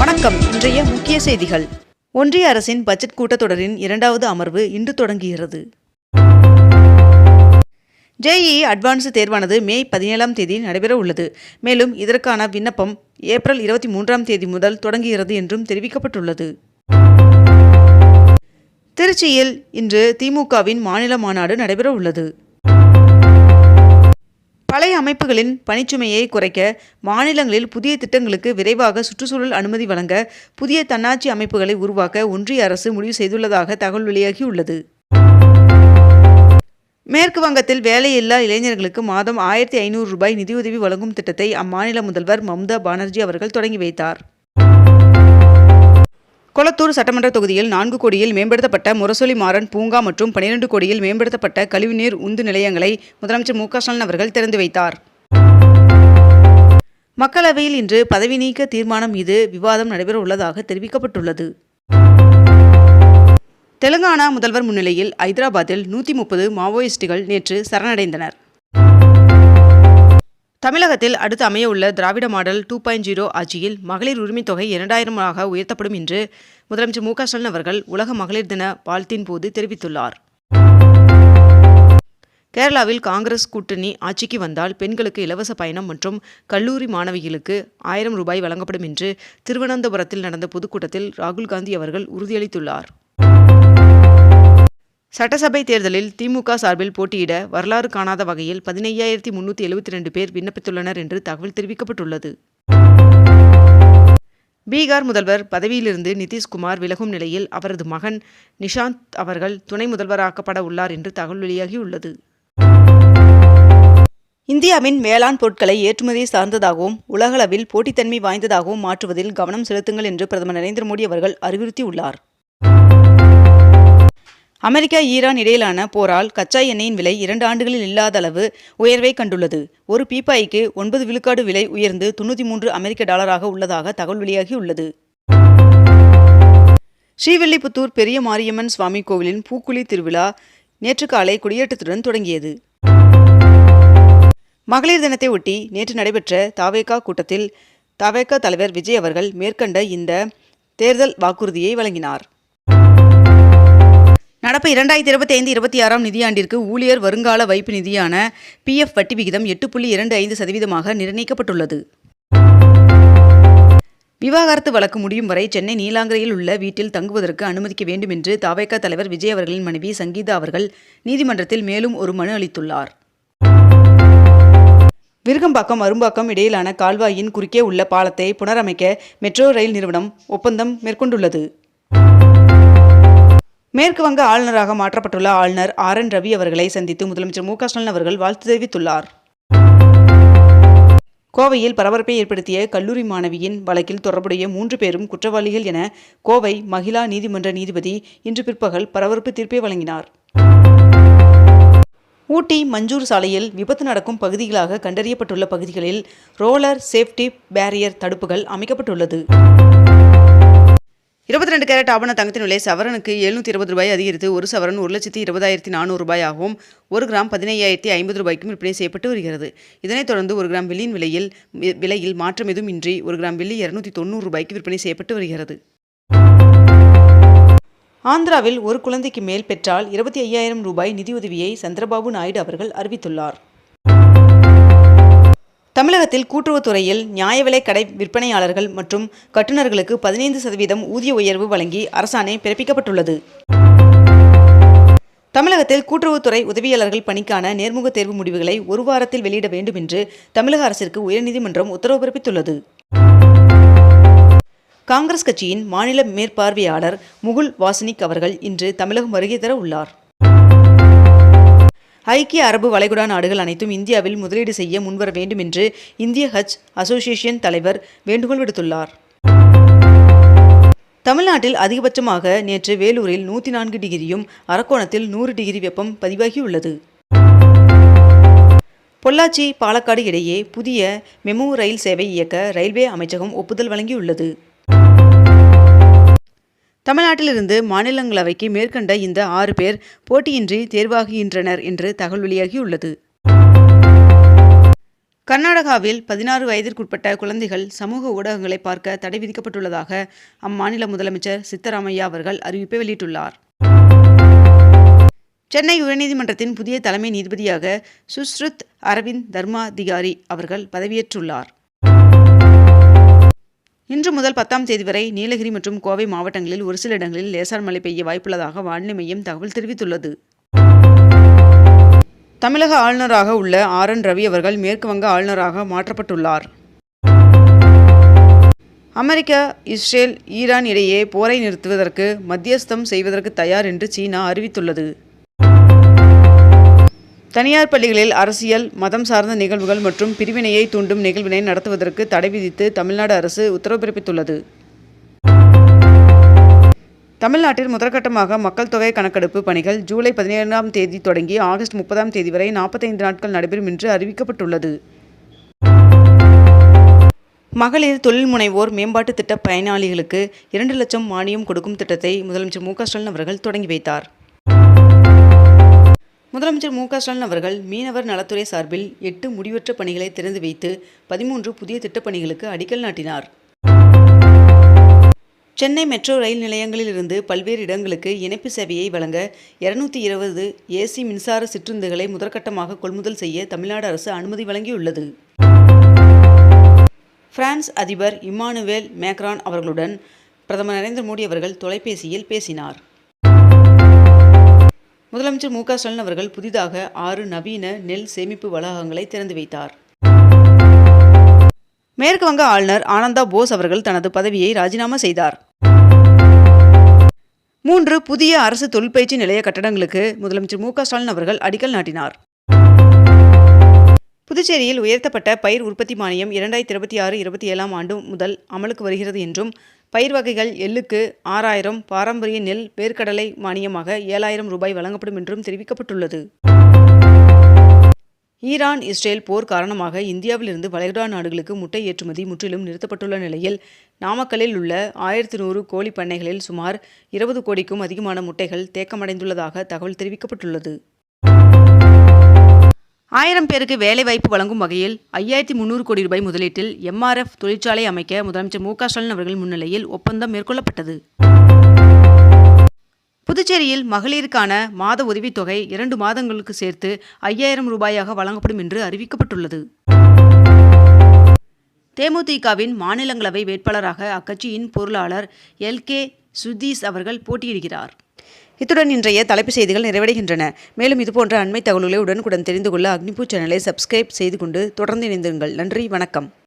வணக்கம். இன்றைய முக்கிய செய்திகள். ஒன்றிய அரசின் பட்ஜெட் கூட்டத்தொடரின் 2வது அமர்வு இன்று தொடங்குகிறது. JEE அட்வான்ஸ்டு தேர்வானது மே 17ஆம் தேதி நடைபெற உள்ளது. மேலும் இதற்கான விண்ணப்பம் ஏப்ரல் 23ஆம் தேதி முதல் தொடங்குகிறது என்றும் தெரிவிக்கப்பட்டுள்ளது. திருச்சியில் இன்று திமுகவின் மாநில மாநாடு நடைபெற உள்ளது. பழைய அமைப்புகளின் பணிச்சுமையை குறைக்க மாநிலங்களில் புதிய திட்டங்களுக்கு விரைவாக சுற்றுச்சூழல் அனுமதி வழங்க புதிய தன்னாட்சி அமைப்புகளை உருவாக்க ஒன்றிய அரசு முடிவு செய்துள்ளதாக தகவல் வெளியாகியுள்ளது. மேற்கு வங்கத்தில் வேலையில்லா இளைஞர்களுக்கு மாதம் 1500 ரூபாய் நிதியுதவி வழங்கும் திட்டத்தை அம்மாநில முதல்வர் மம்தா பானர்ஜி அவர்கள் தொடங்கி வைத்தார். கொளத்தூர் சட்டமன்ற தொகுதியில் 4 கோடியில் மேம்படுத்தப்பட்ட முரசொலி மாறன் பூங்கா மற்றும் 12 கோடியில் மேம்படுத்தப்பட்ட கழிவுநீர் உந்து நிலையங்களை முதலமைச்சர் மு க ஸ்டாலின் அவர்கள் திறந்து வைத்தார். மக்களவையில் இன்று பதவி நீக்க தீர்மானம் மீது விவாதம் நடைபெற உள்ளதாக தெரிவிக்கப்பட்டுள்ளது. தெலுங்கானா முதல்வர் முன்னிலையில் ஐதராபாத்தில் 130 மாவோயிஸ்டுகள் நேற்று சரணடைந்தனர். தமிழகத்தில் அடுத்து அமைய உள்ள திராவிட மாடல் 2.0 ஆட்சியில் மகளிர் உரிமைத் தொகை 2000 உயர்த்தப்படும் என்று முதலமைச்சர் மு க ஸ்டாலின் அவர்கள் உலக மகளிர் தின வாழ்த்தின் போது தெரிவித்துள்ளார். கேரளாவில் காங்கிரஸ் கூட்டணி ஆட்சிக்கு வந்தால் பெண்களுக்கு இலவச பயணம் மற்றும் கல்லூரி மாணவிகளுக்கு 1000 ரூபாய் வழங்கப்படும் என்று திருவனந்தபுரத்தில் நடந்த பொதுக்கூட்டத்தில் ராகுல் காந்தி அவர்கள் உறுதியளித்துள்ளார். சட்டசபை தேர்தலில் திமுக சார்பில் போட்டியிட வரலாறு காணாத வகையில் 15,372 பேர் விண்ணப்பித்துள்ளனர் என்று தகவல் தெரிவிக்கப்பட்டுள்ளது. பீகார் முதல்வர் பதவியிலிருந்து நிதிஷ்குமார் விலகும் நிலையில் அவரது மகன் நிஷாந்த் அவர்கள் துணை முதல்வராக்கப்பட உள்ளார் என்று தகவல் வெளியாகியுள்ளது. இந்தியாவின் வேளாண் பொருட்களை ஏற்றுமதி சார்ந்ததாகவும் உலகளவில் போட்டித்தன்மை வாய்ந்ததாகவும் மாற்றுவதில் கவனம் செலுத்துங்கள் என்று பிரதமர் நரேந்திர மோடி அவர்கள் அறிவுறுத்தியுள்ளார். அமெரிக்கா ஈரான் இடையிலான போரால் கச்சா எண்ணெயின் விலை 2 ஆண்டுகளில் இல்லாத அளவு உயர்வை கண்டுள்ளது. ஒரு பீப்பாய்க்கு 9 விழுக்காடு விலை உயர்ந்து $93 அமெரிக்க உள்ளதாக தகவல் வெளியாகியுள்ளது. ஸ்ரீவில்லிபுத்தூர் பெரிய மாரியம்மன் சுவாமி கோவிலின் பூக்குழி திருவிழா நேற்று காலை கொடியேற்றத்துடன் தொடங்கியது. மகளிர் தினத்தை ஒட்டி நேற்று நடைபெற்ற தவேகா கூட்டத்தில் தவேகா தலைவர் விஜய் அவர்கள் மேற்கண்ட இந்த தேர்தல் வாக்குறுதியை வழங்கினார். நடப்பு 2025-26 நிதியாண்டிற்கு ஊழியர் வருங்கால வைப்பு நிதியான PF வட்டி விகிதம் 8.25% நிர்ணயிக்கப்பட்டுள்ளது. விவாகரத்து வழக்கு முடியும் வரை சென்னை நீலாங்கரையில் உள்ள வீட்டில் தங்குவதற்கு அனுமதிக்க வேண்டும் என்று தவேகா தலைவர் விஜய் அவர்களின் மனைவி சங்கீதா அவர்கள் நீதிமன்றத்தில் மேலும் ஒரு மனு அளித்துள்ளார். விருகம்பாக்கம் அரும்பாக்கம் இடையிலான கால்வாயின் குறுக்கே உள்ள பாலத்தை புனரமைக்க மெட்ரோ ரயில் நிறுவனம் ஒப்பந்தம் மேற்கொண்டுள்ளது. மேற்கு வங்க ஆளுநராக மாற்றப்பட்டுள்ள ஆளுநர் RN ரவி அவர்களை சந்தித்து முதலமைச்சர் மு க ஸ்டாலின் அவர்கள் வாழ்த்து தெரிவித்துள்ளார். கோவையில் பரபரப்பை ஏற்படுத்திய கல்லூரி மாணவியின் வழக்கில் தொடர்புடைய 3 பேரும் குற்றவாளிகள் என கோவை மகிழா நீதிமன்ற நீதிபதி இன்று பிற்பகல் பரபரப்பு தீர்ப்பை வழங்கினார். ஊட்டி மஞ்சூர் சாலையில் விபத்து நடக்கும் பகுதிகளாக கண்டறியப்பட்டுள்ள பகுதிகளில் ரோலர் சேஃப்டி பேரியர் தடுப்புகள் அமைக்கப்பட்டுள்ளது. 22 கேரட் ஆபண தங்கத்தின் விலை சவரனுக்கு 720 ரூபாய் அதிகரித்து 1 சவரன் 1,20,400 ரூபாயாகவும் 1 கிராம் 15,050 ரூபாய்க்கும் விற்பனை செய்யப்பட்டு வருகிறது. இதனைத் தொடர்ந்து 1 கிராம் வெள்ளியின் விலையில் மாற்றம் எதுவும் இன்றி 1 கிராம் வெள்ளி 290 ரூபாய்க்கு விற்பனை செய்யப்பட்டு வருகிறது. ஆந்திராவில் ஒரு குழந்தைக்கு மேல் பெற்றால் 25,000 ரூபாய் நிதியுதவியை சந்திரபாபு நாயுடு அவர்கள் அறிவித்துள்ளார். தமிழகத்தில் கூட்டுறவுத்துறையில் நியாய விலை கடை விற்பனையாளர்கள் மற்றும் கட்டுநர்களுக்கு 15% ஊதிய உயர்வு வழங்கி அரசாணை பிறப்பிக்கப்பட்டுள்ளது. தமிழகத்தில் கூட்டுறவுத்துறை உதவியாளர்கள் பணிக்கான நேர்முக தேர்வு முடிவுகளை 1 வாரத்தில் வெளியிட வேண்டும் என்று தமிழக அரசிற்கு உயர்நீதிமன்றம் உத்தரவு பிறப்பித்துள்ளது. காங்கிரஸ் கட்சியின் மாநில மேற்பார்வையாளர் முகுல் வாசனிக் அவர்கள் இன்று தமிழகம் வருகை தர உள்ளார். ஐக்கிய அரபு வளைகுடா நாடுகள் அனைத்தும் இந்தியாவில் முதலீடு செய்ய முன்வர வேண்டும் என்று இந்திய ஹஜ் அசோசியேஷன் தலைவர் வேண்டுகோள் விடுத்துள்ளார். தமிழ்நாட்டில் அதிகபட்சமாக நேற்று வேலூரில் 104 டிகிரியும் அரக்கோணத்தில் 100 டிகிரி வெப்பம் பதிவாகியுள்ளது. பொள்ளாச்சி பாலக்காடு இடையே புதிய மெமு ரயில் சேவை இயக்க ரயில்வே அமைச்சகம் ஒப்புதல் வழங்கியுள்ளது. தமிழ்நாட்டிலிருந்து மாநிலங்களவைக்கு மேற்கண்ட இந்த 6 பேர் போட்டியின்றி தேர்வாகுகின்றனர் என்று தகவல் வெளியாகியுள்ளது. கர்நாடகாவில் 16 வயதிற்குட்பட்ட குழந்தைகள் சமூக ஊடகங்களை பார்க்க தடை விதிக்கப்பட்டுள்ளதாக அம்மாநில முதலமைச்சர் சித்தராமையா அவர்கள் அறிவிப்பை வெளியிட்டுள்ளார். சென்னை உயர்நீதிமன்றத்தின் புதிய தலைமை நீதிபதியாக சுஷ்ருத் அரவிந்த் தர்மாதிகாரி அவர்கள் பதவியேற்றுள்ளார். இன்று முதல் 10ஆம் தேதி வரை நீலகிரி மற்றும் கோவை மாவட்டங்களில் ஒரு சில இடங்களில் லேசான மழை பெய்ய வாய்ப்புள்ளதாக வானிலை மையம் தகவல் தெரிவித்துள்ளது. தமிழக ஆளுநராக உள்ள RN ரவி அவர்கள் மேற்கு வங்க ஆளுநராக மாற்றப்பட்டுள்ளார். அமெரிக்கா, இஸ்ரேல், ஈரான் இடையே போரை நிறுத்துவதற்கு மத்தியஸ்தம் செய்வதற்கு தயார் என்று சீனா அறிவித்துள்ளது. தனியார் பள்ளிகளில் அரசியல், மதம் சார்ந்த நிகழ்வுகள் மற்றும் பிரிவினையை தூண்டும் நிகழ்வினை நடத்துவதற்கு தடை விதித்து தமிழ்நாடு அரசு உத்தரவு பிறப்பித்துள்ளது. தமிழ்நாட்டில் முதற்கட்டமாக மக்கள் தொகை கணக்கெடுப்பு பணிகள் ஜூலை 17ஆம் தேதி தொடங்கி ஆகஸ்ட் 30ஆம் தேதி வரை 45 நாட்கள் நடைபெறும் என்று அறிவிக்கப்பட்டுள்ளது. மகளிர் தொழில் முனைவோர் மேம்பாட்டு திட்ட பயனாளிகளுக்கு 2 லட்சம் மானியம் கொடுக்கும் திட்டத்தை முதலமைச்சர் மு.க. ஸ்டாலின் அவர்கள் தொடங்கி வைத்தார். முதலமைச்சர் மு.க. ஸ்டாலின் அவர்கள் மீனவர் நலத்துறை சார்பில் 8 முடிவற்ற பணிகளை திறந்து வைத்து 13 புதிய திட்டப்பணிகளுக்கு அடிக்கல் நாட்டினார். சென்னை மெட்ரோ ரயில் நிலையங்களில் இருந்து பல்வேறு இடங்களுக்கு இணைப்பு சேவையை வழங்க 220 AC மின்சார சிற்றுந்துகளை முதற்கட்டமாக கொள்முதல் செய்ய தமிழ்நாடு அரசு அனுமதி வழங்கியுள்ளது. பிரான்ஸ் அதிபர் இம்மானுவேல் மேக்ரான் அவர்களுடன் பிரதமர் நரேந்திர மோடி அவர்கள் தொலைபேசியில் பேசினார். முதலமைச்சர் மு.க. ஸ்டாலின் அவர்கள் புதிதாக 6 நவீன நெல் சேமிப்பு வளாகங்களை திறந்து வைத்தார். மேற்கு வங்க ஆளுநர் ஆனந்தா போஸ் அவர்கள் தனது பதவியை ராஜினாமா செய்தார். 3 புதிய அரசு தொழிற்பயிற்சி நிலைய கட்டடங்களுக்கு முதலமைச்சர் மு.க. ஸ்டாலின் அவர்கள் அடிக்கல் நாட்டினார். புதுச்சேரியில் உயர்த்தப்பட்ட பயிர் உற்பத்தி மானியம் 2026-27ஆம் ஆண்டு முதல் அமலுக்கு வருகிறது என்றும், பயிர் வகைகள் எள்ளுக்கு 6000, பாரம்பரிய நெல், வேர்க்கடலை மானியமாக 7000 ரூபாய் வழங்கப்படும் என்றும் தெரிவிக்கப்பட்டுள்ளது. ஈரான், இஸ்ரேல் போர் காரணமாக இந்தியாவிலிருந்து வளைகுடா நாடுகளுக்கு முட்டை ஏற்றுமதி முற்றிலும் நிறுத்தப்பட்டுள்ள நிலையில் நாமக்கல்லில் உள்ள 1100 கோழி பண்ணைகளில் சுமார் 20 கோடிக்கும் அதிகமான முட்டைகள் தேக்கமடைந்துள்ளதாக தகவல் தெரிவிக்கப்பட்டுள்ளது. 1000 பேருக்கு வேலைவாய்ப்பு வழங்கும் வகையில் 5300 கோடி ரூபாய் முதலீட்டில் MRF தொழிற்சாலை அமைக்க முதலமைச்சர் மு.க. ஸ்டாலின் அவர்கள் முன்னிலையில் ஒப்பந்தம் மேற்கொள்ளப்பட்டது. புதுச்சேரியில் மகளிருக்கான மாத உதவித்தொகை 2 மாதங்களுக்கு சேர்த்து 5000 ரூபாயாக வழங்கப்படும் என்று அறிவிக்கப்பட்டுள்ளது. தேமுதிகவின் மாநிலங்களவை வேட்பாளராக அக்கட்சியின் பொருளாளர் LK சுதீஷ் அவர்கள் போட்டியிடுகிறார். இத்துடன் இன்றைய தலைப்புச் செய்திகள் நிறைவடைகின்றன. மேலும் இதுபோன்ற அண்மை தகவல்களை உடனுக்குடன் தெரிந்து கொள்ள அக்னிபூ சேனலை சப்ஸ்கிரைப் செய்து கொண்டு தொடர்ந்து இணைந்திருங்கள். நன்றி, வணக்கம்.